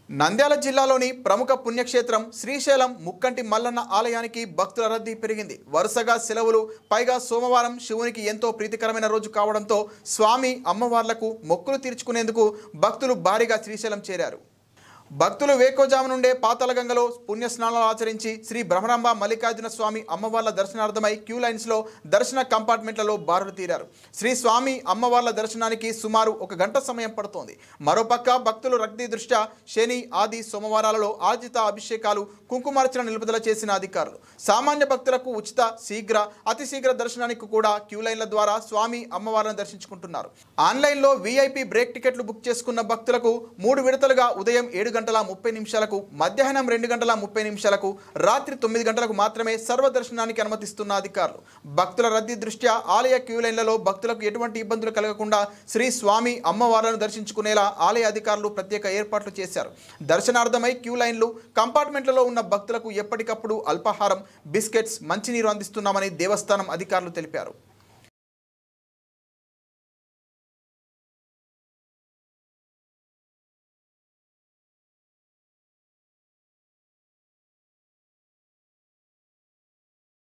నంద్యాల జిల్లాలోని ప్రముఖ పుణ్యక్షేత్రం శ్రీశైలం ముక్కంటి మల్లన్న ఆలయానికి భక్తుల రద్దీ పెరిగింది. వరుసగా సెలవులు, పైగా సోమవారం శివునికి ఎంతో ప్రీతికరమైన రోజు కావడంతో స్వామి అమ్మవార్లకు మొక్కులు తీర్చుకునేందుకు భక్తులు భారీగా శ్రీశైలం చేరారు. భక్తులు వేకోజాము నుండే పాతాళగంగలో పుణ్యస్నానాలు ఆచరించి శ్రీ బ్రహ్మరాంబ మల్లికార్జున స్వామి అమ్మవార్ల దర్శనార్థమై క్యూ లైన్స్లో దర్శన కంపార్ట్మెంట్లలో బారులు తీరారు. శ్రీ స్వామి అమ్మవార్ల దర్శనానికి సుమారు 1 గంట సమయం పడుతోంది. మరోపక్క భక్తులు రద్దీ దృష్ట్యా శని, ఆది, సోమవారాలలో ఆర్జిత అభిషేకాలు, కుంకుమార్చన నిలుపుదల చేసిన అధికారులు సామాన్య భక్తులకు ఉచిత, శీఘ్ర, అతి శీఘ్ర దర్శనానికి కూడా క్యూ లైన్ల ద్వారా స్వామి అమ్మవార్లను దర్శించుకుంటున్నారు. ఆన్లైన్లో VIP బ్రేక్ టికెట్లు బుక్ చేసుకున్న భక్తులకు 3 విడతలుగా ఉదయం 7:30 మధ్యాహ్నం 2:30 రాత్రి 9 మాత్రమే సర్వదర్శనానికి అనుమతిస్తున్న అధికారులు భక్తుల రద్దీ దృష్ట్యా ఆలయ క్యూ లైన్లలో భక్తులకు ఎటువంటి ఇబ్బందులు కలగకుండా శ్రీ స్వామి అమ్మవార్లను దర్శించుకునేలా ఆలయ అధికారులు ప్రత్యేక ఏర్పాట్లు చేశారు. దర్శనార్థమై క్యూ లైన్లు, కంపార్ట్మెంట్లలో ఉన్న భక్తులకు ఎప్పటికప్పుడు అల్పాహారం, బిస్కెట్స్, మంచినీరు అందిస్తున్నామని దేవస్థానం అధికారులు తెలిపారు.